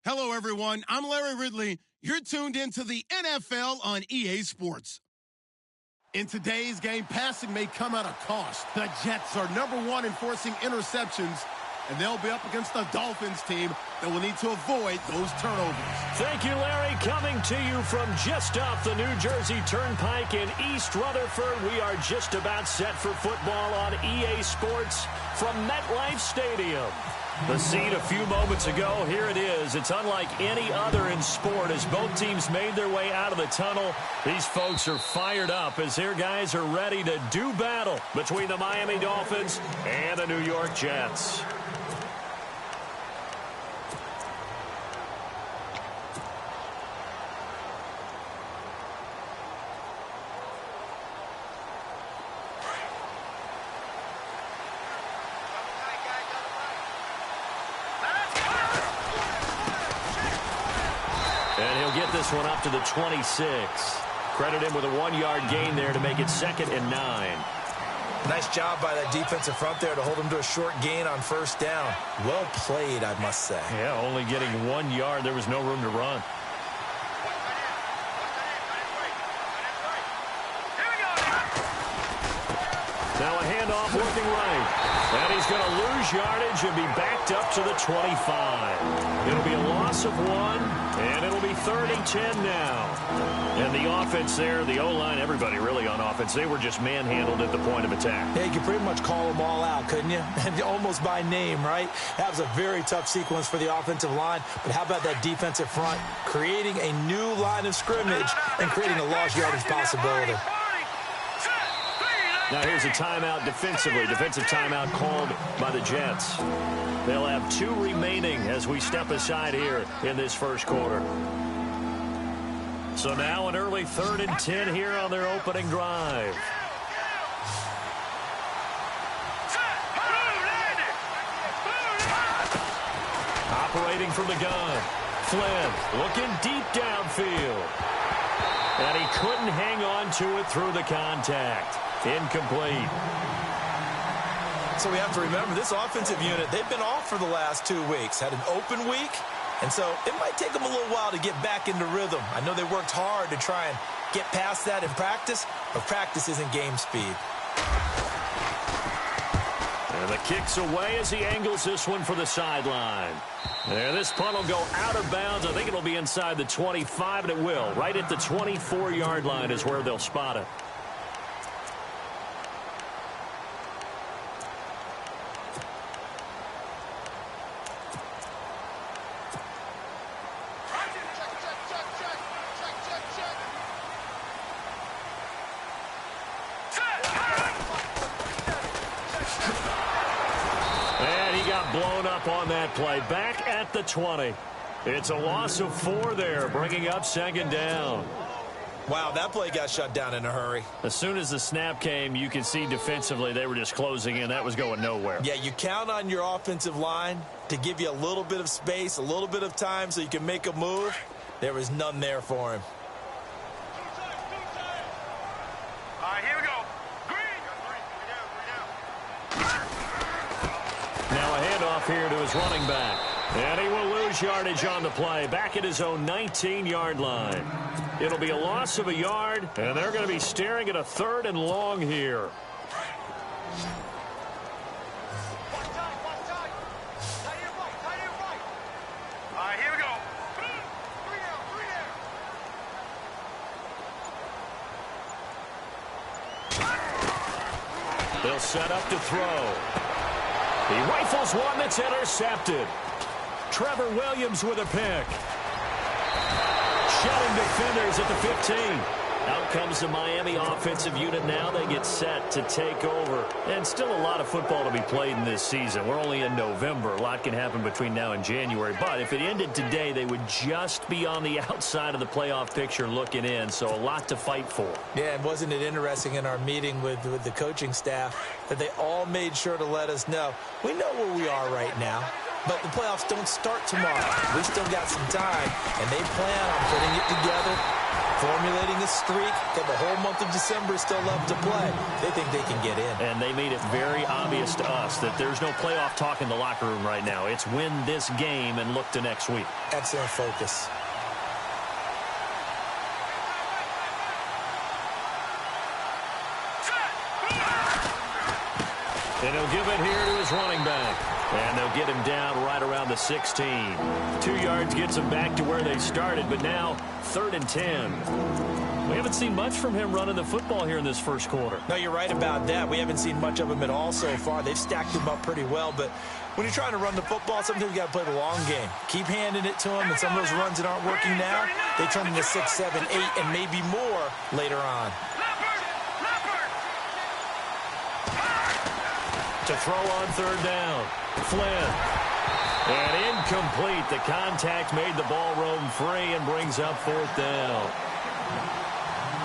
Hello, everyone. I'm Larry Ridley. You're tuned into the NFL on EA Sports. In today's game, passing may come at a cost. The Jets are #1 in forcing interceptions, and they'll be up against the Dolphins team that will need to avoid those turnovers. Thank you, Larry. Coming to you from just off the New Jersey Turnpike in East Rutherford, we are just about set for football on EA Sports from MetLife Stadium. The scene a few moments ago, here it is. It's unlike any other in sport as both teams made their way out of the tunnel. These folks are fired up as their guys are ready to do battle between the Miami Dolphins and the New York Jets. And he'll get this one up to the 26. Credit him with a 1-yard gain there to make it 2nd and 9. Nice job by that defensive front there to hold him to a short gain on 1st down. Well played, I must say. Yeah, only getting 1 yard. There was no room to run. Now a handoff working right. And he's going to lose yardage and be backed up to the 25. It'll be a loss of 1, and it'll be 3rd and 10 now. And the offense there, the O-line, everybody really on offense, they were just manhandled at the point of attack. Yeah, you could pretty much call them all out, couldn't you? Almost by name, right? That was a very tough sequence for the offensive line. But how about that defensive front creating a new line of scrimmage and creating a lost yardage possibility? Now here's a timeout defensively. Defensive timeout called by the Jets. They'll have 2 remaining as we step aside here in this first quarter. So now an early 3rd and 10 here on their opening drive. Operating from the gun. Flynn looking deep downfield. And he couldn't hang on to it through the contact. Incomplete. So we have to remember, this offensive unit, they've been off for the last 2 weeks. Had an open week, and so it might take them a little while to get back into rhythm. I know they worked hard to try and get past that in practice, but practice isn't game speed. And the kick's away as he angles this one for the sideline. And this punt will go out of bounds. I think it'll be inside the 25, and it will. Right at the 24-yard line is where they'll spot it. Blown up on that play. Back at the 20. It's a loss of 4 there, bringing up 2nd down. Wow, that play got shut down in a hurry. As soon as the snap came, you can see defensively they were just closing in. That was going nowhere. Yeah, you count on your offensive line to give you a little bit of space, a little bit of time so you can make a move. There was none there for him. All right, here we go. Now a handoff here to his running back. And he will lose yardage on the play. Back at his own 19-yard line. It'll be a loss of 1 yard, and they're going to be staring at a 3rd and long here. All right, here we go. They'll set up to throw. He rifles one that's intercepted. Trevor Williams with a pick. Shedding defenders at the 15. Out comes the Miami offensive unit now. They get set to take over. And still a lot of football to be played in this season. We're only in November. A lot can happen between now and January. But if it ended today, they would just be on the outside of the playoff picture looking in. So a lot to fight for. Yeah, and wasn't it interesting in our meeting with the coaching staff that they all made sure to let us know, we know where we are right now. But the playoffs don't start tomorrow. We still got some time, and they plan on putting it together formulating a streak. Got the whole month of December still left to play. They think they can get in. And they made it very obvious to us that there's no playoff talk in the locker room right now. It's win this game and look to next week. Excellent focus. And he'll give it here to his running back. And they'll get him down right around the 16. 2 yards gets him back to where they started, but now 3rd and 10. We haven't seen much from him running the football here in this first quarter. No, you're right about that. We haven't seen much of him at all so far. They've stacked him up pretty well, but when you're trying to run the football, sometimes you got to play the long game. Keep handing it to him, and some of those runs that aren't working now, they turn into 6, 7, 8, and maybe more later on. To throw on 3rd down. Flynn. And incomplete. The contact made the ball roam free and brings up 4th down.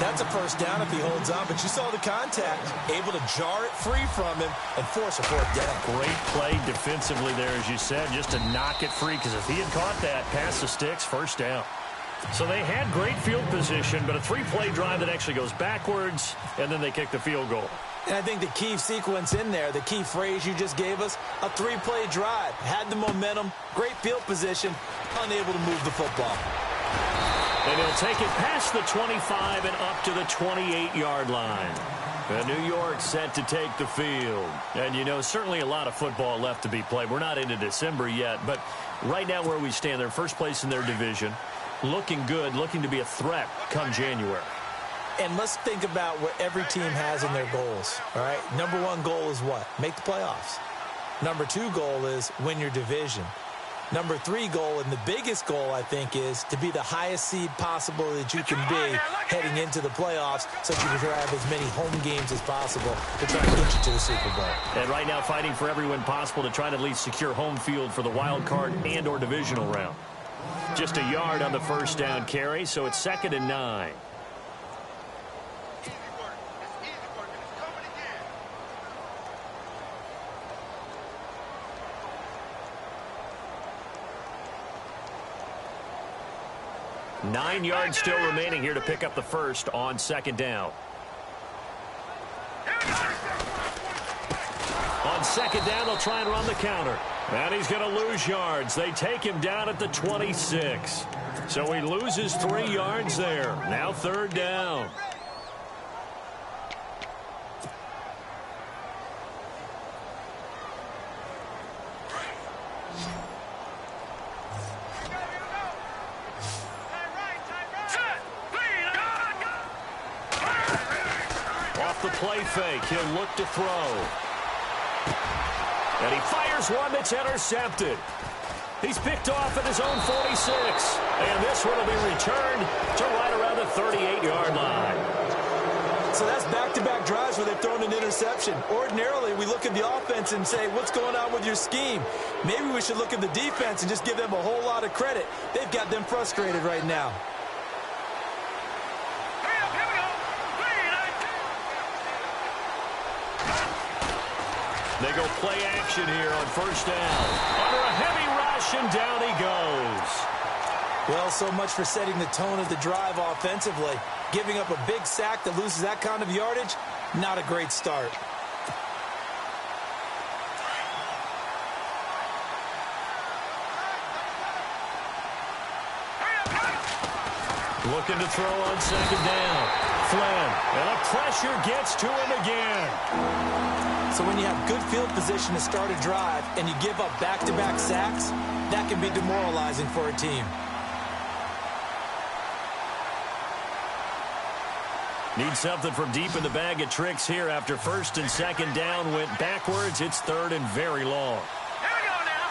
That's a first down if he holds on, but you saw the contact. Able to jar it free from him and force a 4th down. Great play defensively there, as you said, just to knock it free, because if he had caught that, past the sticks, 1st down. So they had great field position, but a 3-play drive that actually goes backwards, and then they kick the field goal. And I think the key sequence in there, the key phrase you just gave us, a 3-play drive. Had the momentum, great field position, unable to move the football. And he'll take it past the 25 and up to the 28-yard line. And New York set to take the field. And, you know, certainly a lot of football left to be played. We're not into December yet, but right now where we stand, they're first place in their division. Looking good, looking to be a threat come January. And let's think about what every team has in their goals, all right? Number 1 goal is what? Make the playoffs. Number 2 goal is win your division. Number 3 goal, and the biggest goal, I think, is to be the highest seed possible that you can be heading into the playoffs so that you can have as many home games as possible to try and get you to the Super Bowl. And right now fighting for every win possible to try to at least secure home field for the wild card and or divisional round. Just a yard on the 1st down carry, so it's 2nd and 9. Nine yards still remaining here to pick up the first on 2nd down. On 2nd down, they'll try and run the counter. And he's going to lose yards. They take him down at the 26. So he loses 3 yards there. Now 3rd down. Off the play fake, he'll look to throw. And he fires one that's intercepted. He's picked off at his own 46. And this one will be returned to right around the 38-yard line. So that's back-to-back drives where they've thrown an interception. Ordinarily, we look at the offense and say, what's going on with your scheme? Maybe we should look at the defense and just give them a whole lot of credit. They've got them frustrated right now. They go play action here on 1st down. Under a heavy rush, and down he goes. Well, so much for setting the tone of the drive offensively. Giving up a big sack that loses that kind of yardage, not a great start. Looking to throw on 2nd down. Flynn, and the pressure gets to him again. So when you have good field position to start a drive and you give up back-to-back sacks, that can be demoralizing for a team. Need something from deep in the bag of tricks here after 1st and 2nd down went backwards. It's 3rd and very long. Here we go now.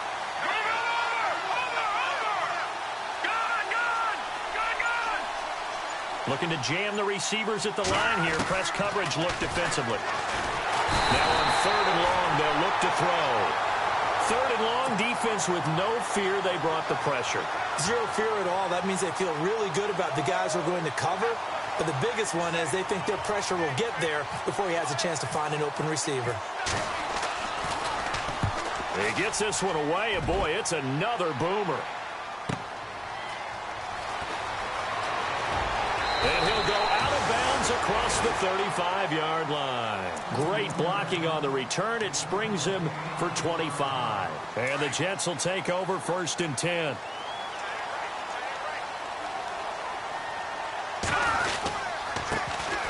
Good. Looking to jam the receivers at the line here. Press coverage look defensively. Now on 3rd and long, they'll look to throw. 3rd and long, defense with no fear. They brought the pressure. Zero fear at all. That means they feel really good about the guys who are going to cover. But the biggest one is they think their pressure will get there before he has a chance to find an open receiver. He gets this one away, and boy, it's another boomer. And he'll go out of bounds across the 35-yard line. Great blocking on the return. It springs him for 25. And the Jets will take over 1st and 10.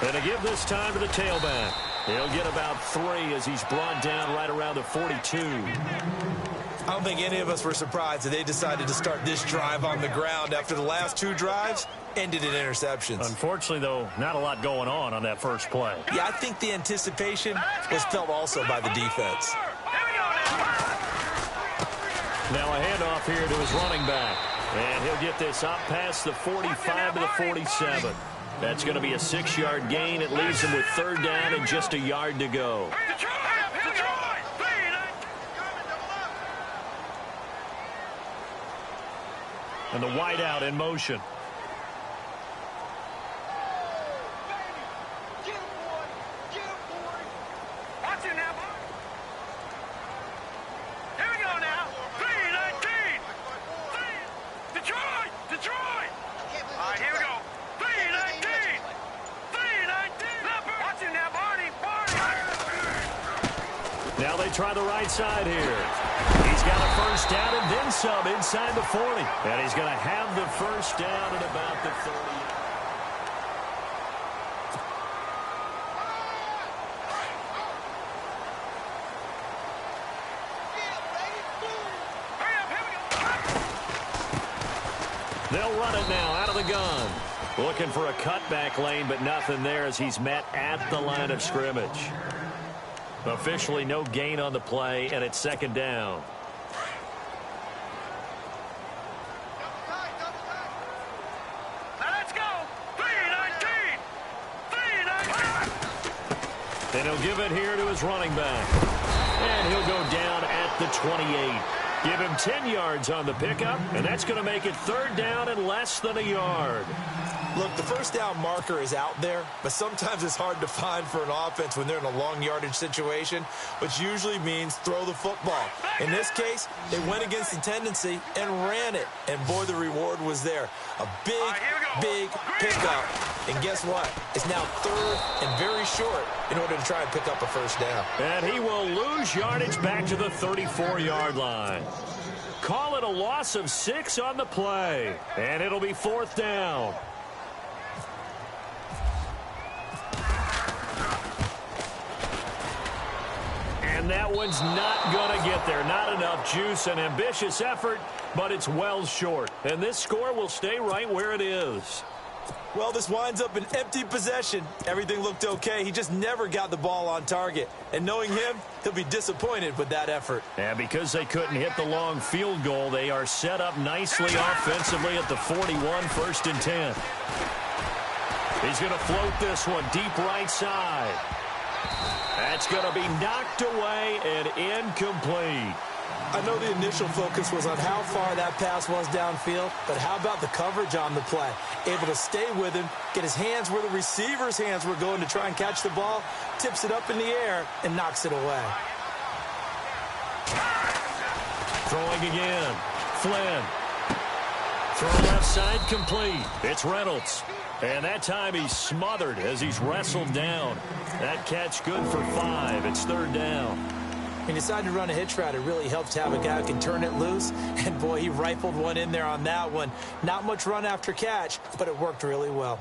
And to give this time to the tailback. He'll get about 3 as he's brought down right around the 42. I don't think any of us were surprised that they decided to start this drive on the ground after the last 2 drives ended in interceptions. Unfortunately, though, not a lot going on that first play. Yeah, I think the anticipation was felt also by the defense. Now a handoff here to his running back. And he'll get this up past the 45 to the 47. That's going to be a 6-yard gain. It leaves him with 3rd down and just a yard to go. And the wideout in motion. Watch it now. Here we go now. 3-19. Detroit. All right, here we go. 3-19. Watch it now, Barney. Now they try the right side here. He's got a 1st down and then some inside the 40. And he's going to have the 1st down at about the 30. They'll run it now out of the gun. Looking for a cutback lane, but nothing there as he's met at the line of scrimmage. Officially no gain on the play, and it's 2nd down. Let's go. 3-19. And he'll give it here to his running back. And he'll go down at the 28. Give him 10 yards on the pickup, and that's going to make it 3rd down and less than a yard. Look, the 1st down marker is out there, but sometimes it's hard to find for an offense when they're in a long yardage situation, which usually means throw the football. In this case, they went against the tendency and ran it, and boy, the reward was there. A big pickup, and guess what? It's now 3rd and very short in order to try and pick up a 1st down. And he will lose yardage back to the 34-yard line. Call it a loss of 6 on the play, and it'll be 4th down. And that one's not going to get there. Not enough juice. An ambitious effort, but it's well short. And this score will stay right where it is. Well, this winds up an empty possession. Everything looked okay. He just never got the ball on target. And knowing him, he'll be disappointed with that effort. And because they couldn't hit the long field goal, they are set up nicely offensively at the 41, 1st and 10. He's going to float this one deep right side. That's going to be knocked away and incomplete. I know the initial focus was on how far that pass was downfield, but how about the coverage on the play? Able to stay with him, get his hands where the receiver's hands were going to try and catch the ball, tips it up in the air, and knocks it away. Throwing again. Flynn. Throw left side complete. It's Reynolds. And that time he's smothered as he's wrestled down. That catch good for 5. It's 3rd down. He decided to run a hitch route. It really helps to have a guy who can turn it loose. And, boy, he rifled one in there on that one. Not much run after catch, but it worked really well.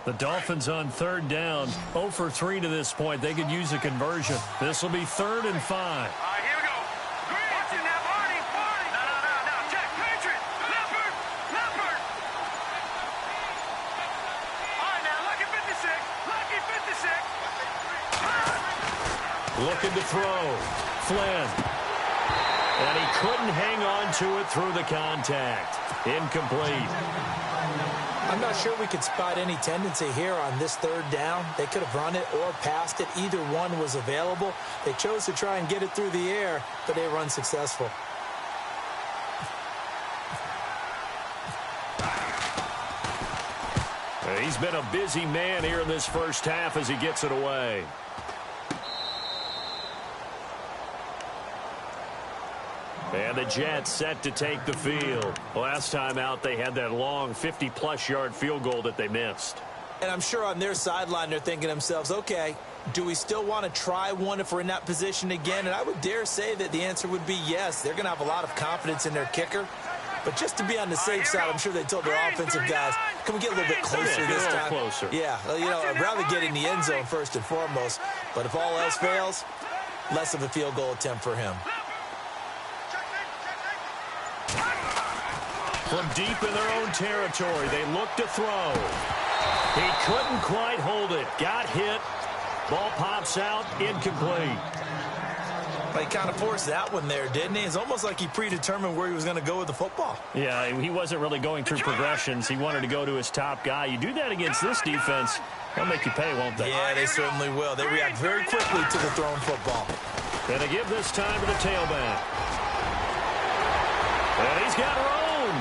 The Dolphins on 3rd down. 0 for 3 to this point. They could use a conversion. This will be 3rd and 5. All right, here we go. Watch it now, Barney. No. Check. Patriot. Leopard. All right, now, lucky 56. Looking to throw. Flynn. And he couldn't hang on to it through the contact. Incomplete. I'm not sure we could spot any tendency here on this 3rd down. They could have run it or passed it. Either one was available. They chose to try and get it through the air, but they were unsuccessful. He's been a busy man here in this first half as he gets it away. And the Jets set to take the field. Last time out, they had that long 50-plus yard field goal that they missed. And I'm sure on their sideline they're thinking to themselves, okay, do we still want to try one if we're in that position again? And I would dare say that the answer would be yes. They're going to have a lot of confidence in their kicker. But just to be on the safe side, I'm sure they told their offensive guys, can we get a little bit closer this time? Closer. Yeah, you know, I'd rather get in the end zone first and foremost. But if all else fails, less of a field goal attempt for him. From deep in their own territory, they look to throw. He couldn't quite hold it. Got hit. Ball pops out. Incomplete. He kind of forced that one there, didn't he? It's almost like he predetermined where he was going to go with the football. Yeah, he wasn't really going through progressions. He wanted to go to his top guy. You do that against this defense, they'll make you pay, won't they? Yeah, they certainly will. They react very quickly to the thrown football. And they give this time to the tailback. And he's got room.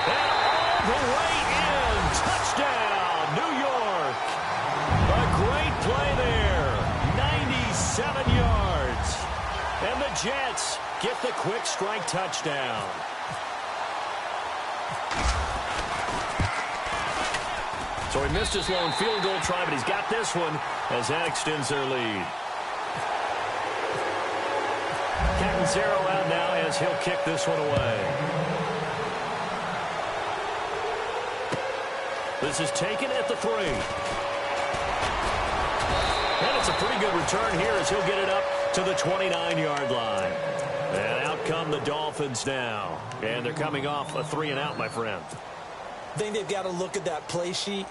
And all the way in. Touchdown, New York. A great play there. 97 yards. And the Jets get the quick strike touchdown. So he missed his lone field goal try, but he's got this one as that extends their lead. Catanzaro out now as he'll kick this one away. This is taken at the 3. And it's a pretty good return here as he'll get it up to the 29-yard line. And out come the Dolphins now. And they're coming off a 3-and-out, my friend. I think they've got to look at that play sheet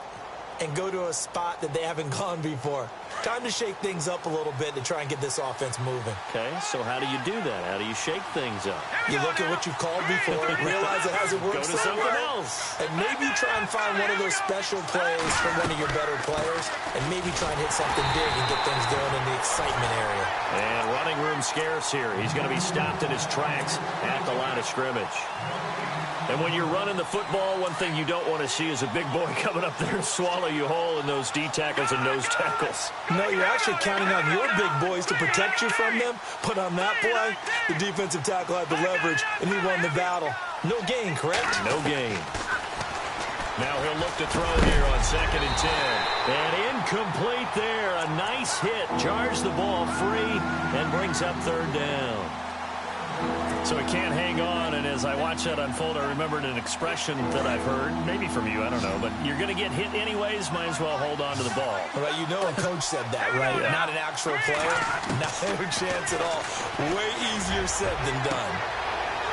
and go to a spot that they haven't gone before. Time to shake things up a little bit to try and get this offense moving. Okay, so how do you do that? How do you shake things up? You look at what you've called before, realize it hasn't worked Go to so something well, else. and maybe try and find one of those special plays from one of your better players, and maybe try and hit something big and get things going in the excitement area. And running room scarce here. He's going to be stopped in his tracks at the line of scrimmage. And when you're running the football, one thing you don't want to see is a big boy coming up there and swallow you whole in those D tackles and nose tackles. No, you're actually counting on your big boys to protect you from them. But on that play, the defensive tackle had the leverage, and he won the battle. No gain, correct? No gain. Now he'll look to throw here on 2nd and 10. And incomplete there. A nice hit. Jars the ball free and brings up 3rd down. So he can't hang on, and as I watch that unfold, I remembered an expression that I've heard, maybe from you, I don't know, but you're going to get hit anyways, might as well hold on to the ball. Well, you know a coach said that, right? Yeah. Not an actual player. Not a chance at all. Way easier said than done.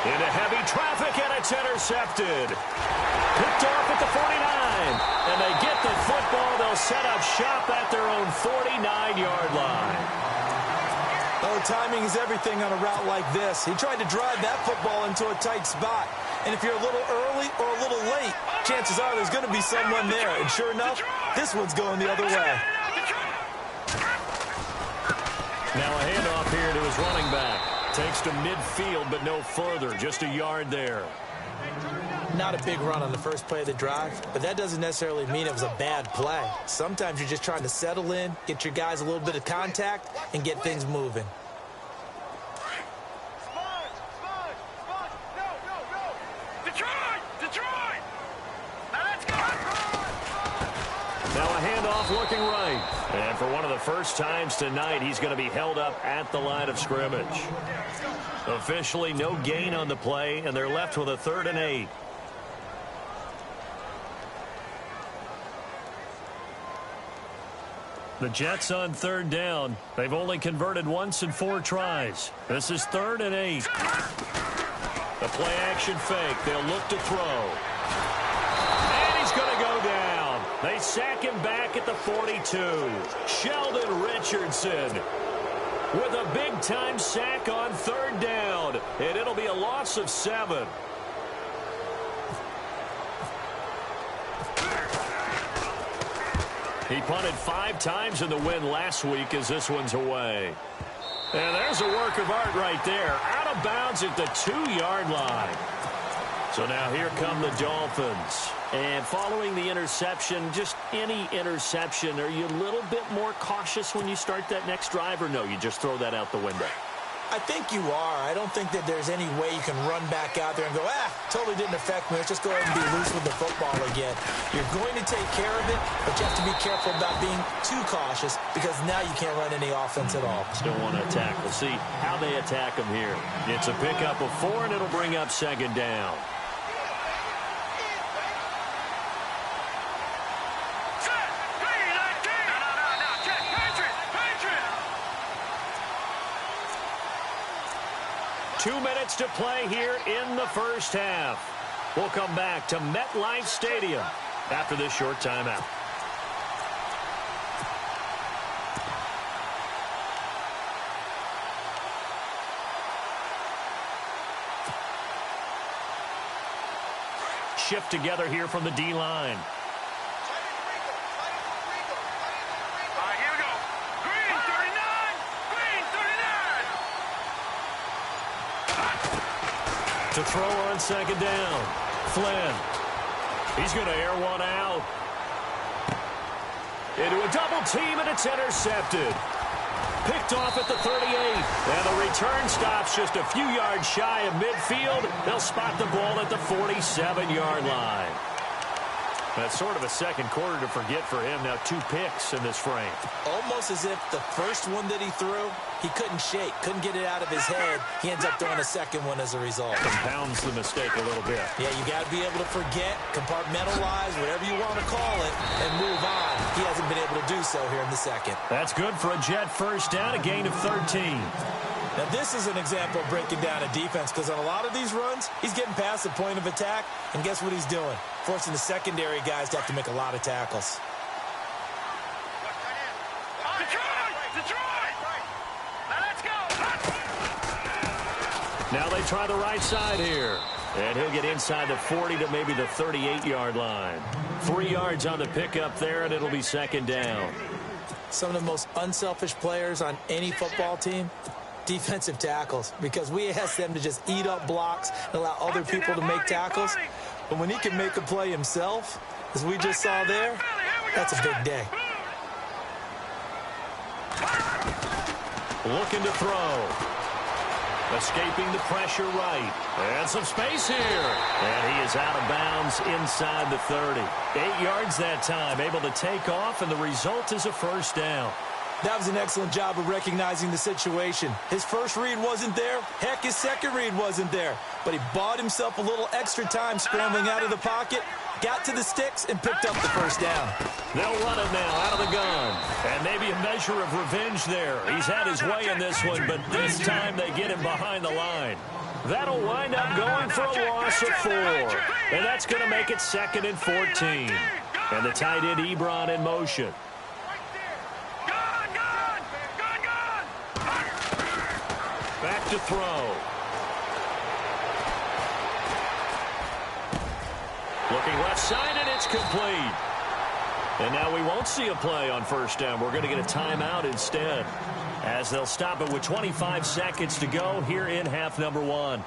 Into heavy traffic, and it's intercepted. Picked off at the 49, and they get the football. They'll set up shop at their own 49-yard line. Oh, timing is everything on a route like this. He tried to drive that football into a tight spot. And if you're a little early or a little late, chances are there's going to be someone there. And sure enough, this one's going the other way. Now a handoff here to his running back. Takes to midfield, but no further. Just a yard there. Not a big run on the first play of the drive, but that doesn't necessarily mean it was a bad play. Sometimes you're just trying to settle in, get your guys a little bit of contact, and get things moving. Detroit! Now let's go! Now a handoff looking right. And for one of the first times tonight, he's going to be held up at the line of scrimmage. Officially no gain on the play, and they're left with a 3rd and 8. The Jets on 3rd down. They've only converted once in 4 tries. This is 3rd and 8. The play action fake. They'll look to throw. And he's going to go down. They sack him back at the 42. Sheldon Richardson with a big-time sack on 3rd down. And it'll be a loss of 7. He punted 5 times in the win last week as this one's away. And there's a work of art right there. Out of bounds at the 2-yard line. So now here come the Dolphins. And following the interception, just any interception, are you a little bit more cautious when you start that next drive, or no, you just throw that out the window? I think you are. I don't think that there's any way you can run back out there and go, totally didn't affect me. Let's just go ahead and be loose with the football again. You're going to take care of it, but you have to be careful about being too cautious because now you can't run any offense at all. Still want to attack. We'll see how they attack them here. It's a pickup of 4, and it'll bring up second down. Two minutes to play here in the first half. We'll come back to MetLife Stadium after this short timeout. Shift together here from the D-line. To throw on second down. Flynn. He's going to air one out. Into a double team, and it's intercepted. Picked off at the 38. And the return stops just a few yards shy of midfield. They'll spot the ball at the 47-yard line. That's sort of a second quarter to forget for him. Now 2 picks in this frame. Almost as if the first one that he threw, he couldn't shake, couldn't get it out of his head. He ends up throwing a second one as a result. Compounds the mistake a little bit. Yeah, you got to be able to forget, compartmentalize, whatever you want to call it, and move on. He hasn't been able to do so here in the second. That's good for a Jet first down, a gain of 13. Now, this is an example of breaking down a defense because on a lot of these runs, he's getting past the point of attack, and guess what he's doing? Forcing the secondary guys to have to make a lot of tackles. Now they try the right side here. And he'll get inside the 40 to maybe the 38-yard line. 3 yards on the pickup there, and it'll be second down. Some of the most unselfish players on any football team, defensive tackles, because we ask them to just eat up blocks and allow other people to make tackles. But when he can make a play himself, as we just saw there, that's a big day. Looking to throw. Escaping the pressure right. And some space here. And he is out of bounds inside the 30. 8 yards that time, able to take off, and the result is a first down. That was an excellent job of recognizing the situation. His first read wasn't there. Heck, his second read wasn't there. But he bought himself a little extra time scrambling out of the pocket, got to the sticks, and picked up the first down. They'll run it now out of the gun. And maybe a measure of revenge there. He's had his way in this one, but this time they get him behind the line. That'll wind up going for a loss of 4. And that's going to make it 2nd and 14. And the tight end Ebron in motion. Back to throw. Looking left side, and it's complete. And now we won't see a play on first down. We're going to get a timeout instead, as they'll stop it with 25 seconds to go here in half number 1.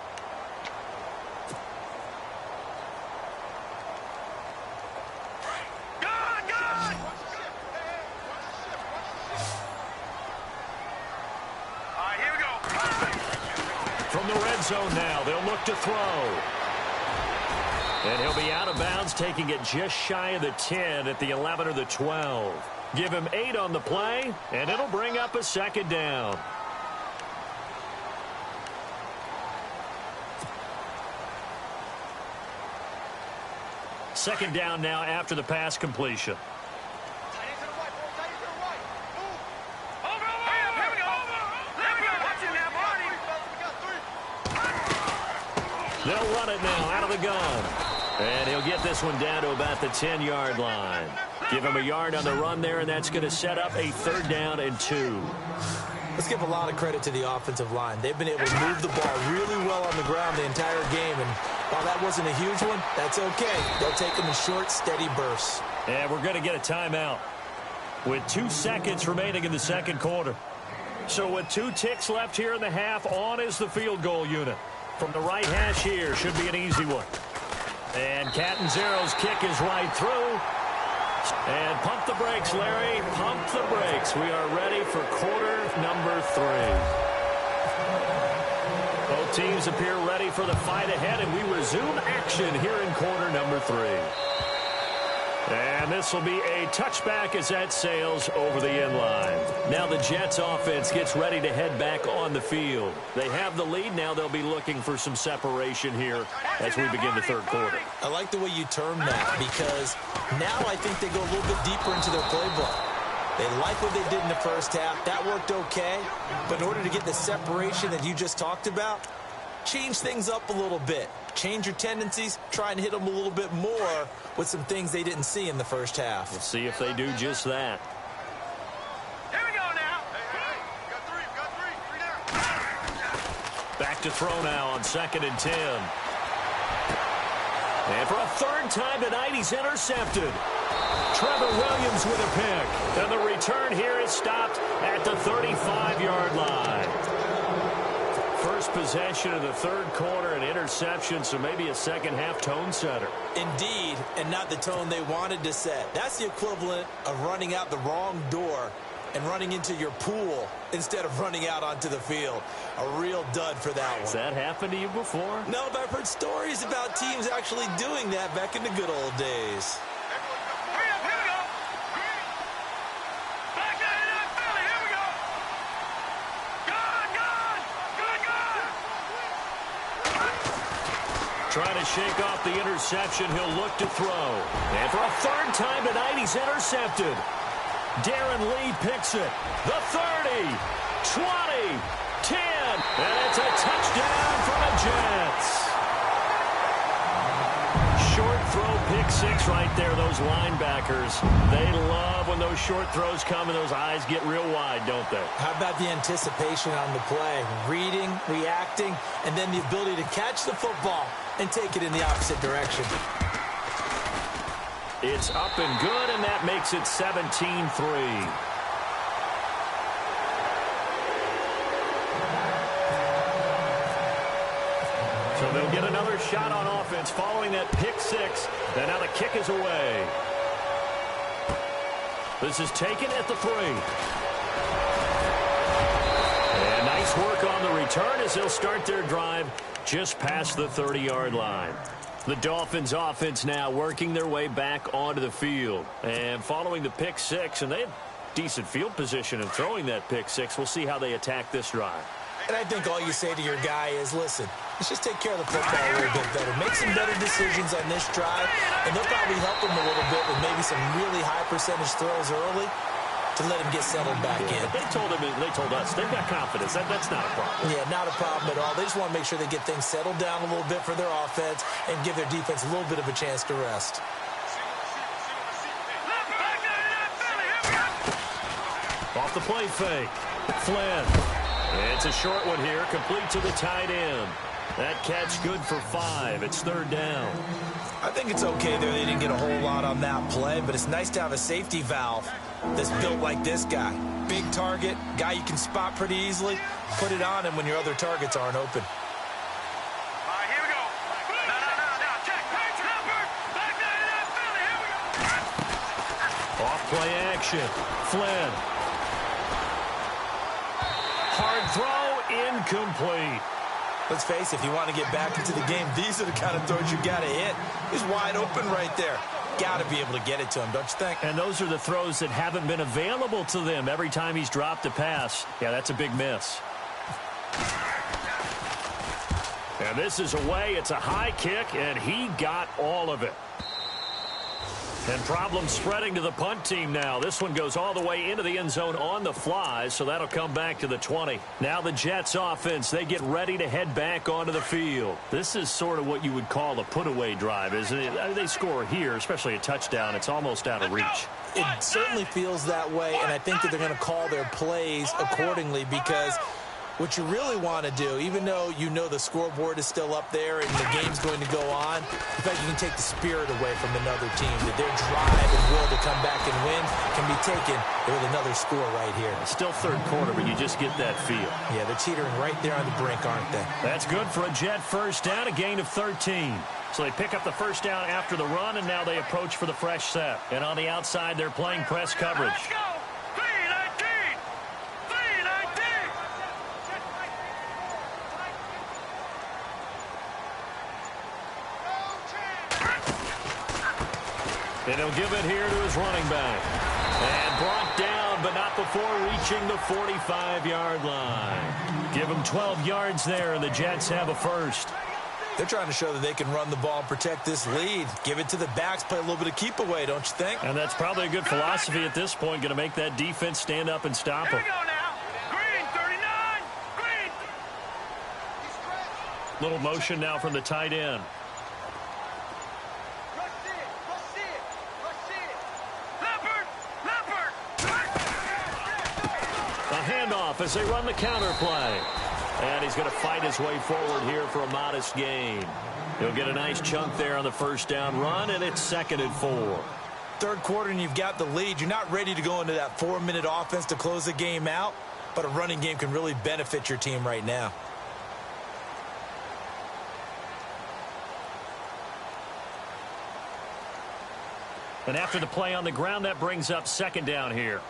From the red zone now, they'll look to throw. And he'll be out of bounds, taking it just shy of the 10 at the 11 or the 12. Give him 8 on the play, and it'll bring up a second down. Second down now after the pass completion. They'll run it now out of the gun. And he'll get this one down to about the 10-yard line. Give him a yard on the run there, and that's going to set up a 3rd down and 2. Let's give a lot of credit to the offensive line. They've been able to move the ball really well on the ground the entire game. And while that wasn't a huge one, that's okay. They'll take them in short, steady bursts. And we're going to get a timeout with 2 seconds remaining in the second quarter. So with 2 ticks left here in the half, on is the field goal unit. From the right hash here, should be an easy one. And Catanzaro's kick is right through. And pump the brakes, Larry. Pump the brakes. We are ready for quarter number 3. Both teams appear ready for the fight ahead, and we resume action here in quarter number 3. And this will be a touchback as that sails over the end line. Now the Jets offense gets ready to head back on the field. They have the lead. Now they'll be looking for some separation here as we begin the third quarter. I like the way you term that, because now I think they go a little bit deeper into their playbook. They like what they did in the first half. That worked okay. But in order to get the separation that you just talked about, change things up a little bit. Change your tendencies. Try and hit them a little bit more with some things they didn't see in the first half. We'll see if they do just that. Here we go now. Hey, got three down. Back to throw now on 2nd and 10. And for a third time tonight, he's intercepted. Trevor Williams with a pick. And the return here is stopped at the 35-yard line. First possession of the third quarter, an interception, so maybe a second-half tone setter. Indeed, and not the tone they wanted to set. That's the equivalent of running out the wrong door and running into your pool instead of running out onto the field. A real dud for that one. Has that happened to you before? No, but I've heard stories about teams actually doing that back in the good old days. Hurry up, here we go. Back to Philly, here we go. Good. Trying to shake off the interception. He'll look to throw. And for a third time tonight, he's intercepted. Darren Lee picks it. The 30, 20, 10, and it's a touchdown for the Jets. Short throw, pick six right there. Those linebackers, they love when those short throws come and those eyes get real wide, don't they? How about the anticipation on the play? Reading, reacting, and then the ability to catch the football and take it in the opposite direction. It's up and good, and that makes it 17-3. So they'll get another shot on offense following that pick six. And now the kick is away. This is taken at the 3. And nice work on the return as they'll start their drive just past the 30-yard line. The Dolphins offense now working their way back onto the field. And following the pick six, and they have decent field position in throwing that pick six. We'll see how they attack this drive. And I think all you say to your guy is, listen, let's just take care of the football a little bit better. Make some better decisions on this drive, and they'll probably help him a little bit with maybe some really high percentage throws early to let him get settled back in. They told us they've got confidence. That's not a problem. Yeah, not a problem at all. They just want to make sure they get things settled down a little bit for their offense and give their defense a little bit of a chance to rest. Off the play fake. Flynn. It's a short one here, complete to the tight end. That catch good for 5. It's third down. I think it's okay there. They didn't get a whole lot on that play, but it's nice to have a safety valve that's built like this guy. Big target, guy you can spot pretty easily. Put it on him when your other targets aren't open. All right, here we go. Now, check. Back to Philly, here we go. Off play action. Flynn. Hard throw, incomplete. Let's face it, if you want to get back into the game, these are the kind of throws you got to hit. He's wide open right there. Got to be able to get it to him, don't you think? And those are the throws that haven't been available to them every time he's dropped a pass. Yeah, that's a big miss. And this is away. It's a high kick, and he got all of it. And problems spreading to the punt team now. This one goes all the way into the end zone on the fly, so that'll come back to the 20. Now the Jets offense, they get ready to head back onto the field. This is sort of what you would call a put-away drive, isn't it? I mean, they score here, especially a touchdown. It's almost out of reach. It certainly feels that way, and I think that they're going to call their plays accordingly, because what you really want to do, even though you know the scoreboard is still up there and the game's going to go on, in fact, you can take the spirit away from another team, that their drive and will to come back and win can be taken with another score right here. Still third quarter, but you just get that feel. Yeah, they're teetering right there on the brink, aren't they? That's good for a Jet first down, a gain of 13. So they pick up the first down after the run, and now they approach for the fresh set. And on the outside, they're playing press coverage. Let's go. 3-19. And he'll give it here to his running back. And brought down, but not before reaching the 45-yard line. Give him 12 yards there, and the Jets have a first. They're trying to show that they can run the ball and protect this lead. Give it to the backs, play a little bit of keep away, don't you think? And that's probably a good philosophy at this point, going to make that defense stand up and stop them. Here we go now. Green, 39. Green. Little motion now from the tight end. A handoff as they run the counter play. And he's going to fight his way forward here for a modest gain. He'll get a nice chunk there on the first down run, and it's 2nd and 4. Third quarter, and you've got the lead. You're not ready to go into that 4-minute offense to close the game out, but a running game can really benefit your team right now. And after the play on the ground, that brings up 2nd down here.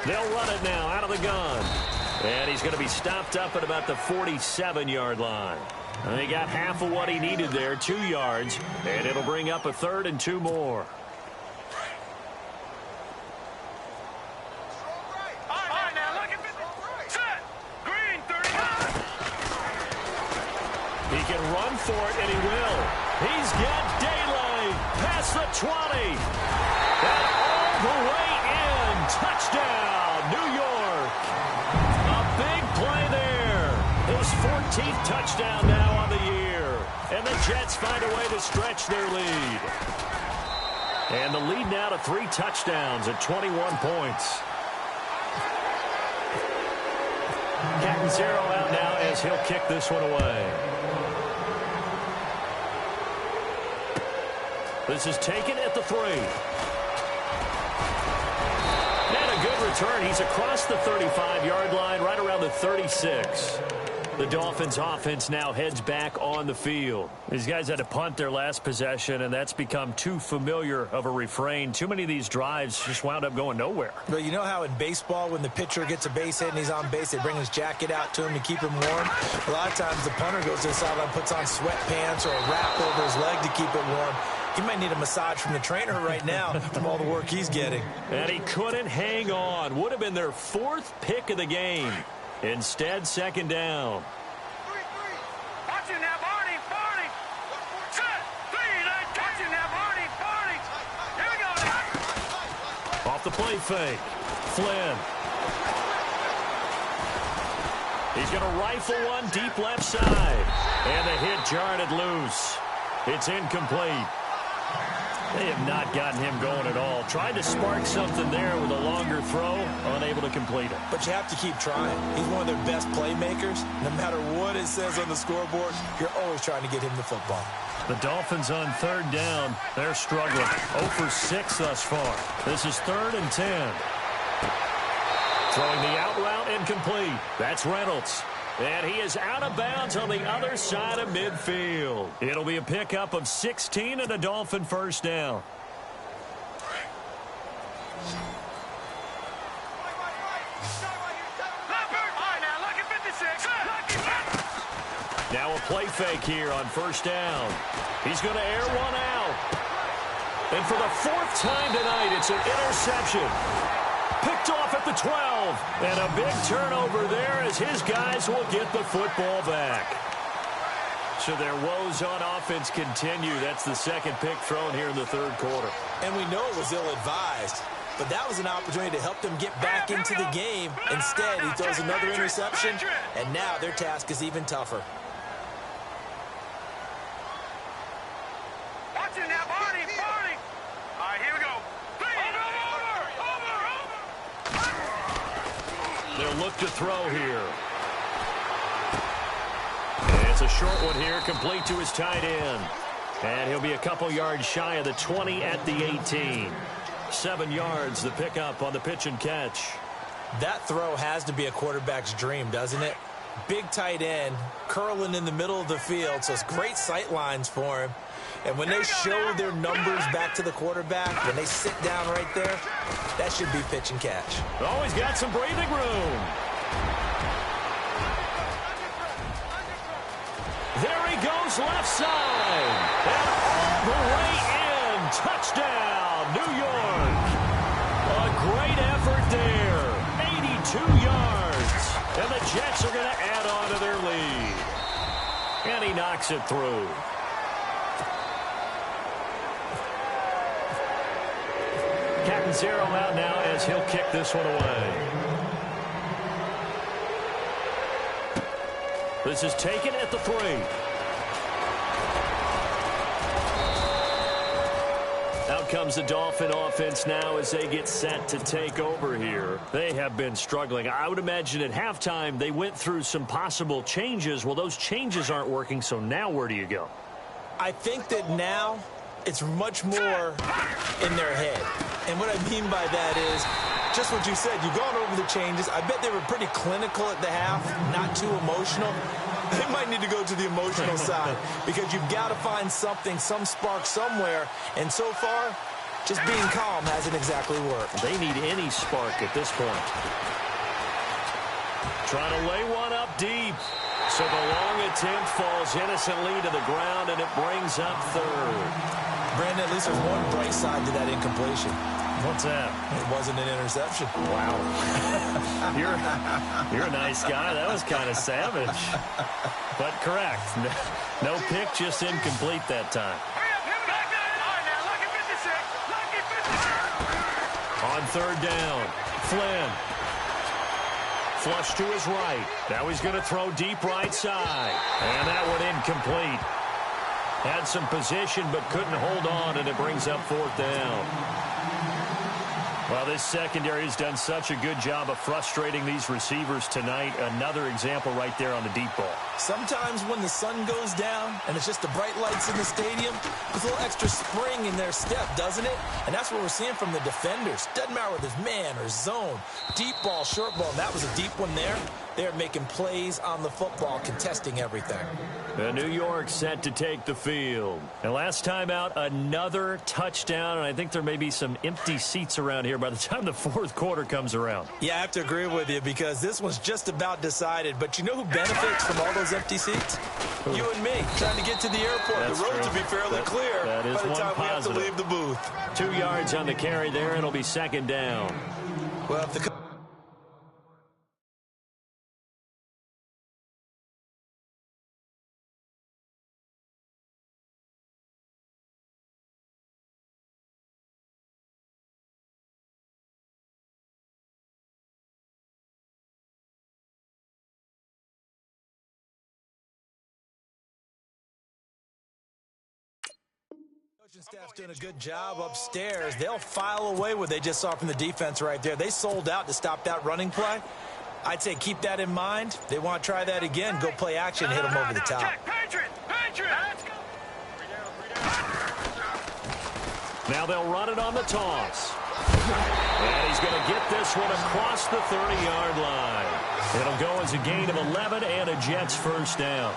They'll run it now out of the gun. And he's going to be stopped up at about the 47-yard line. And he got half of what he needed there, 2 yards. And it'll bring up a 3rd and 2 more. He can run for it, and he will. He's got daylight past the 20. And all the way in. Touchdown, New York. A big play there. His 14th touchdown now on the year. And the Jets find a way to stretch their lead. And the lead now to 3 touchdowns at 21 points. Catanzaro out now as he'll kick this one away. This is taken at the 3. And a good return. He's across the 35-yard line, right around the 36. The Dolphins' offense now heads back on the field. These guys had to punt their last possession, and that's become too familiar of a refrain. Too many of these drives just wound up going nowhere. But you know how in baseball, when the pitcher gets a base hit and he's on base, they bring his jacket out to him to keep him warm? A lot of times the punter goes to the sideline, puts on sweatpants or a wrap over his leg to keep it warm. He might need a massage from the trainer right now from all the work he's getting. And he couldn't hang on. Would have been their 4th pick of the game. Instead, 2nd down. Watching that, Barney. Set. 3. Watching that, Barney. Here we go now. Off the play fake. Flynn. He's going to rifle one deep left side. And the hit jarred it loose. It's incomplete. They have not gotten him going at all. Tried to spark something there with a longer throw, unable to complete it. But you have to keep trying. He's one of their best playmakers. No matter what it says on the scoreboard, you're always trying to get him the football. The Dolphins on 3rd down. They're struggling. 0 for 6 thus far. This is 3rd and 10. Throwing the out route incomplete. That's Reynolds. And he is out of bounds on the other side of midfield. It'll be a pickup of 16 and a Dolphin first down. Now a play fake here on first down. He's going to air one out. And for the 4th time tonight, it's an interception. Picked off at the 12. And a big turnover there as his guys will get the football back. So their woes on offense continue. That's the 2nd pick thrown here in the 3rd quarter. And we know it was ill-advised. But that was an opportunity to help them get back into the game. Instead, he throws another interception. And now their task is even tougher. Watching that, Barney. All right, here we go. They'll look to throw here. And it's a short one here, complete to his tight end. And he'll be a couple yards shy of the 20 at the 18. 7 yards, the pickup on the pitch and catch. That throw has to be a quarterback's dream, doesn't it? Big tight end, curling in the middle of the field, so it's great sight lines for him. And when they show their numbers back to the quarterback, when they sit down right there, that should be pitch and catch. Always got some breathing room. his left side. And all the way in. Touchdown, New York. A great effort there. 82 yards. And the Jets are going to add on to their lead. And he knocks it through. Zero out now as he'll kick this one away. This is taken at the 3. Out comes the Dolphin offense now as they get set to take over here. They have been struggling. I would imagine at halftime they went through some possible changes. Well, those changes aren't working, so now where do you go? I think that now it's much more in their head. And what I mean by that is just what you said. You've gone over the changes. I bet they were pretty clinical at the half, not too emotional. They might need to go to the emotional side because you've got to find something, some spark somewhere. And so far, just being calm hasn't exactly worked. They need any spark at this point. Trying to lay one up deep. So the long attempt falls innocently to the ground, and it brings up 3rd. Brandon, at least there's one bright side to that incompletion. What's that? It wasn't an interception. Wow. You're a nice guy. That was kind of savage. But correct. No pick, just incomplete that time. On 3rd down, Flynn. Flush to his right. Now he's going to throw deep right side. And that one incomplete. Had some position but couldn't hold on, and it brings up 4th down. Well, this secondary has done such a good job of frustrating these receivers tonight. Another example right there on the deep ball. Sometimes when the sun goes down and it's just the bright lights in the stadium, there's a little extra spring in their step, doesn't it? And that's what we're seeing from the defenders. Doesn't matter whether it's man or zone. Deep ball, short ball, and that was a deep one there. They're making plays on the football, contesting everything. The New York set to take the field. And last time out, another touchdown, and I think there may be some empty seats around here by the time the 4th quarter comes around. Yeah, I have to agree with you because this one's just about decided. But you know who benefits from all those empty seats? You and me, trying to get to the airport. That's the roads true. will be fairly clear that is by the one time positive. we have to leave the booth. 2 yards on the carry there. It'll be 2nd down. Well, if the coaching staff's doing a good job upstairs. They'll file away what they just saw from the defense right there. They sold out to stop that running play. I'd say keep that in mind. They want to try that again. Go play action, hit them over the top. Now they'll run it on the toss. And he's going to get this one across the 30-yard line. It'll go as a gain of 11 and a Jets 1st down.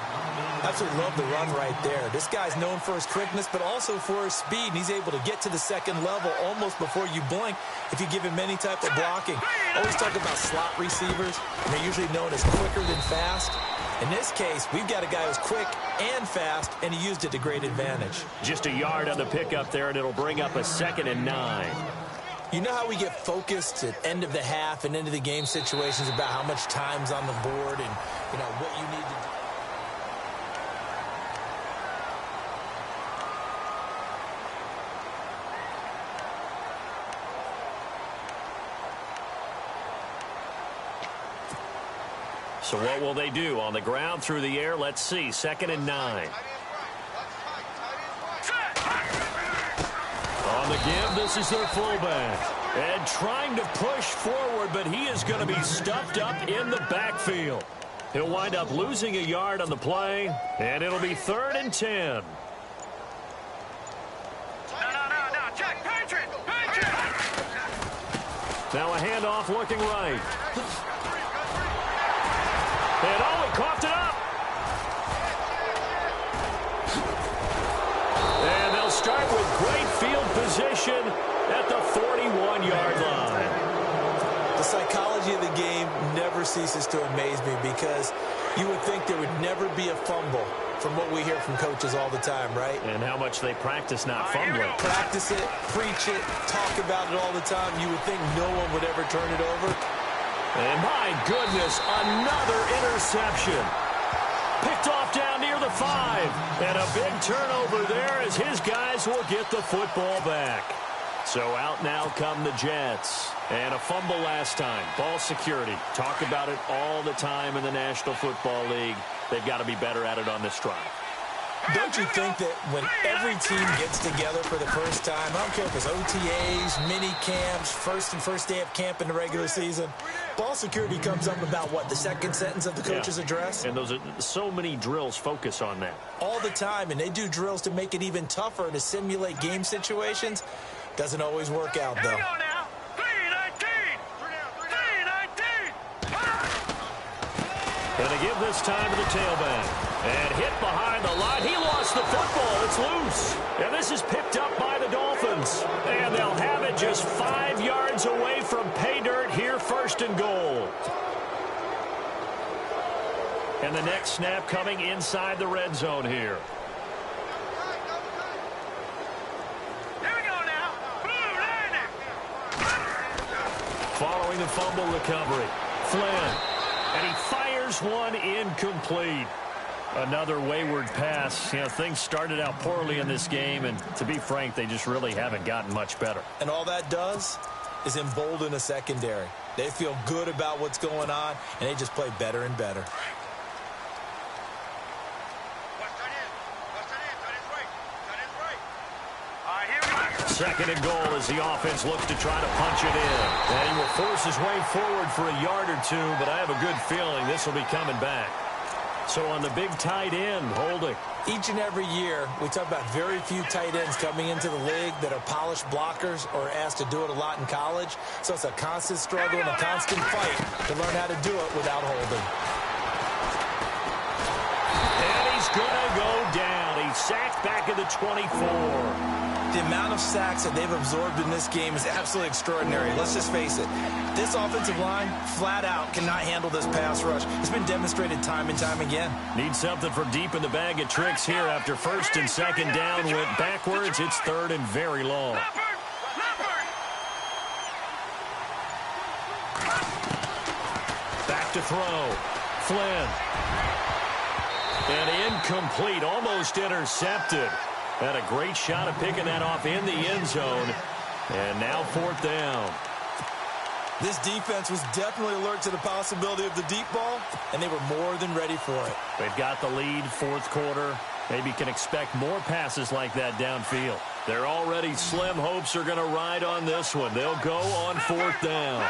Absolutely love the run right there. This guy's known for his quickness, but also for his speed. And he's able to get to the 2nd level almost before you blink if you give him any type of blocking. Always talk about slot receivers, and they're usually known as quicker than fast. In this case, we've got a guy who's quick and fast, and he used it to great advantage. Just a yard on the pickup there, and it'll bring up a 2nd and 9. You know how we get focused at end of the half and into the game situations about how much time's on the board and, you know, what you need to do. So what will they do? On the ground, through the air, let's see. 2nd and 9. On the give, this is their fullback. And trying to push forward, but he is going to be stuffed up in the backfield. He'll wind up losing a yard on the play, and it'll be 3rd and 10. No, check, Patriot! Now a handoff looking right. And oh, he coughed it up. And they'll start with great field position at the 41-yard line. The psychology of the game never ceases to amaze me because you would think there would never be a fumble from what we hear from coaches all the time, right? And how much they practice not fumbling. Practice it, preach it, talk about it all the time. You would think no one would ever turn it over. And my goodness, another interception. Picked off down near the 5. And a big turnover there as his guys will get the football back. So out now come the Jets. And a fumble last time. Ball security. Talk about it all the time in the National Football League. They've got to be better at it on this drive. Don't you think that when every team gets together for the first time, I don't care if it's OTAs, mini camps, first day of camp in the regular season, ball security comes up about, what, the second sentence of the coach's address? And those are so many drills focus on that. All the time, and they do drills to make it even tougher to simulate game situations. Doesn't always work out, though. Here we go now. 3-19. 3-19. Going to give this time to the tailback. And hit behind the line. He lost the football. It's loose. And this is picked up by the Dolphins. And they'll have it just 5 yards away from pay dirt here, 1st and goal. And the next snap coming inside the red zone here. Here we go now. Blue landing. Following the fumble recovery. Flynn. And he fires one incomplete. Another wayward pass. You know, things started out poorly in this game, and to be frank, they just really haven't gotten much better. And all that does is embolden a secondary. They feel good about what's going on, and they just play better and better. Second and goal as the offense looks to try to punch it in. And he will force his way forward for a yard or two, but I have a good feeling this will be coming back. So on the big tight end, holding. Each and every year, we talk about very few tight ends coming into the league that are polished blockers or asked to do it a lot in college. So it's a constant struggle and a constant fight to learn how to do it without holding. And he's going to go down. He's sacked back at the 24. The amount of sacks that they've absorbed in this game is absolutely extraordinary. Let's just face it. This offensive line, flat out, cannot handle this pass rush. It's been demonstrated time and time again. Need something from deep in the bag of tricks here after 1st and 2nd down. Went backwards. It's 3rd and very long. Back to throw. Flynn. And incomplete. Almost intercepted. Had a great shot of picking that off in the end zone. And now 4th down. This defense was definitely alert to the possibility of the deep ball, and they were more than ready for it. They've got the lead, 4th quarter. Maybe can expect more passes like that downfield. They're already slim hopes are going to ride on this one. They'll go on 4th down.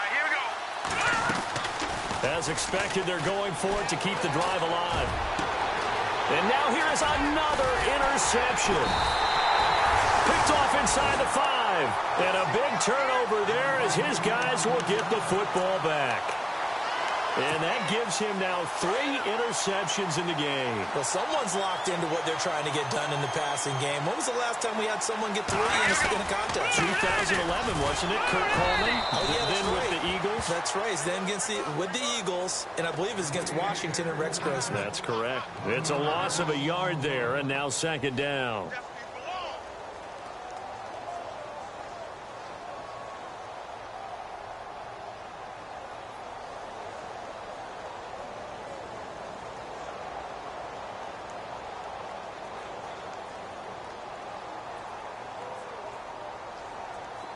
Here we go. As expected, they're going for it to keep the drive alive. And now here is another interception. Picked off inside the 5. And a big turnover there as his guys will get the football back. And that gives him now 3 interceptions in the game. Well, someone's locked into what they're trying to get done in the passing game. When was the last time we had someone get 3 in a contest? 2011, wasn't it? Kurt Coleman. Oh, yeah, then right. with the Eagles. That's right. It's then with the Eagles, and I believe it's against Washington and Rex Grossman. That's correct. It's a loss of a yard there, and now 2nd down.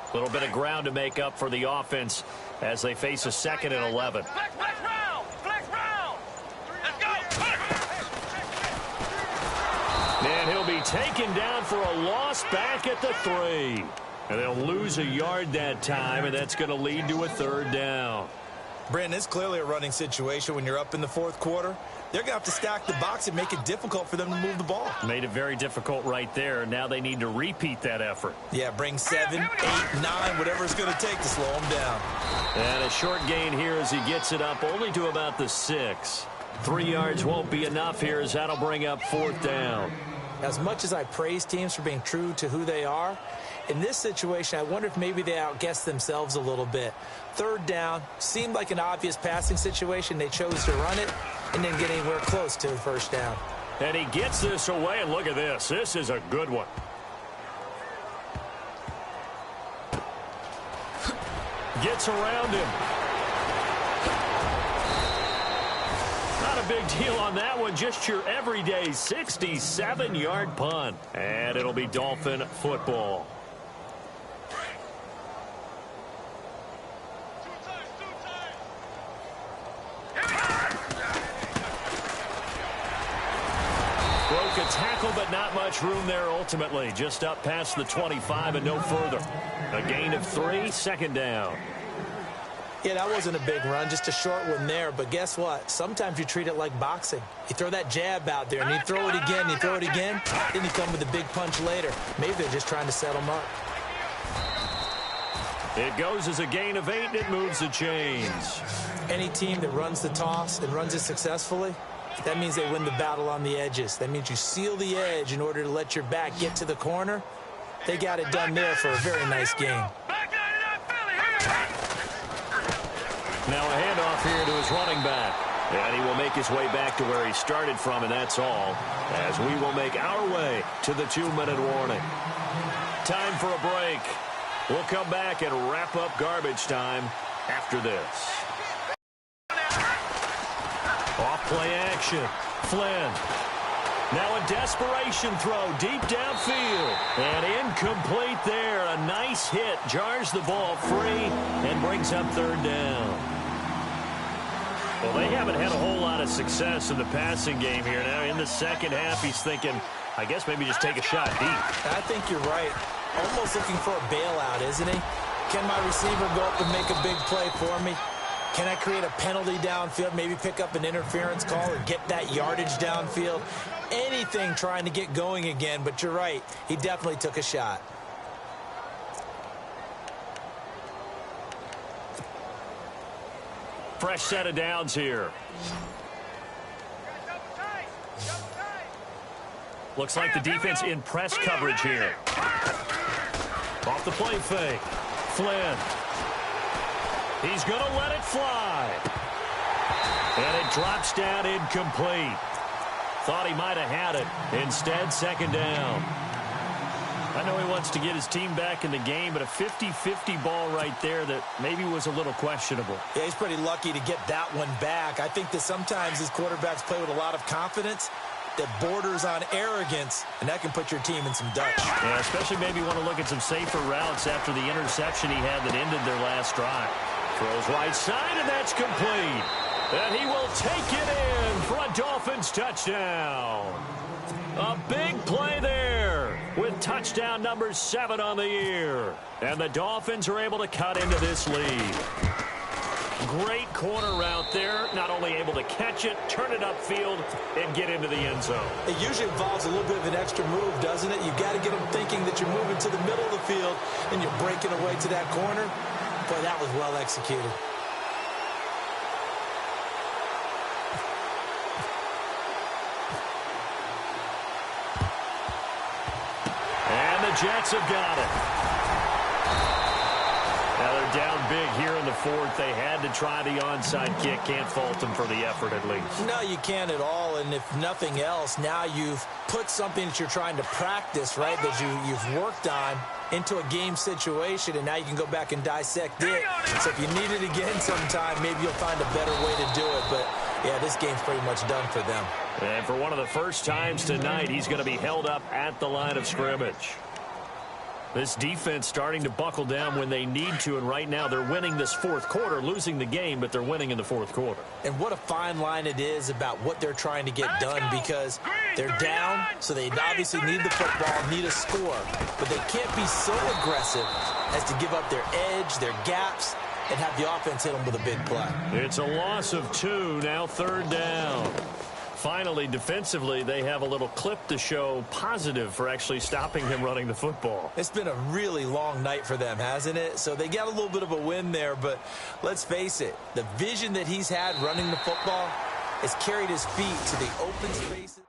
A little bit of ground to make up for the offense as they face a 2nd and 11. Flex round. Flex round. Let's go. And he'll be taken down for a loss back at the 3. And they'll lose a yard that time, and that's going to lead to a 3rd down. Brandon, it's clearly a running situation when you're up in the 4th quarter. They're going to have to stack the box and make it difficult for them to move the ball. Made it very difficult right there. Now they need to repeat that effort. Yeah, bring 7, 8, 9, whatever it's going to take to slow them down. And a short gain here as he gets it up only to about the 6. 3 yards won't be enough here as that'll bring up 4th down. As much as I praise teams for being true to who they are, in this situation, I wonder if maybe they outguessed themselves a little bit. 3rd down seemed like an obvious passing situation. They chose to run it and didn't get anywhere close to the 1st down. And he gets this away, and look at this. This is a good one. Gets around him. Not a big deal on that one. Just your everyday 67-yard punt. And it'll be Dolphin football. Broke a tackle, but not much room there ultimately. Just up past the 25 and no further. A gain of 3, second down. Yeah, that wasn't a big run, just a short one there. But guess what? Sometimes you treat it like boxing. You throw that jab out there, and you throw it again, you throw it again, then you come with a big punch later. Maybe they're just trying to set them up. It goes as a gain of 8, and it moves the chains. Any team that runs the toss and runs it successfully, that means they win the battle on the edges. That means you seal the edge in order to let your back get to the corner. They got it done there for a very nice game. Now a handoff here to his running back. And he will make his way back to where he started from, and that's all. As we will make our way to the 2-minute warning. Time for a break. We'll come back and wrap up garbage time after this. Off-play action. Flynn. Now a desperation throw deep downfield. And incomplete there. A nice hit. Jars the ball free and brings up third down. Well, they haven't had a whole lot of success in the passing game here. Now in the second half, he's thinking, I guess maybe just take a shot deep. I think you're right. Almost looking for a bailout, isn't he? Can my receiver go up and make a big play for me? Can I create a penalty downfield, maybe pick up an interference call or get that yardage downfield? Anything trying to get going again, but you're right. He definitely took a shot. Fresh set of downs here. Looks like the defense in press coverage here. Off the play fake. Flynn. He's going to let it fly. And it drops down incomplete. Thought he might have had it. Instead, second down. I know he wants to get his team back in the game, but a 50-50 ball right there that maybe was a little questionable. Yeah, he's pretty lucky to get that one back. I think that sometimes his quarterbacks play with a lot of confidence that borders on arrogance, and that can put your team in some Dutch. Yeah, especially maybe want to look at some safer routes after the interception he had that ended their last drive. Throws right side, and that's complete. And he will take it in for a Dolphins touchdown. A big play there with touchdown number 7 on the year. And the Dolphins are able to cut into this lead. Great corner route there. Not only able to catch it, turn it upfield, and get into the end zone. It usually involves a little bit of an extra move, doesn't it? You've got to get them thinking that you're moving to the middle of the field and you're breaking away to that corner. Boy, that was well executed. And the Jets have got it. Now they're down big here in the fourth. They had to try the onside kick. Can't fault them for the effort at least. No, you can't at all. And if nothing else, now you've put something that you're trying to practice, right, that you've worked on into a game situation, and now you can go back and dissect it. So if you need it again sometime, maybe you'll find a better way to do it. But, yeah, this game's pretty much done for them. And for one of the first times tonight, he's going to be held up at the line of scrimmage. This defense starting to buckle down when they need to, and right now they're winning this fourth quarter, losing the game, but they're winning in the fourth quarter. And what a fine line it is about what they're trying to get done, because they're down, so they obviously need the football, need a score, but they can't be so aggressive as to give up their edge, their gaps, and have the offense hit them with a big play. It's a loss of 2, now third down. Finally, defensively, they have a little clip to show positive for actually stopping him running the football. It's been a really long night for them, hasn't it? So they got a little bit of a win there, but let's face it, the vision that he's had running the football has carried his feet to the open spaces.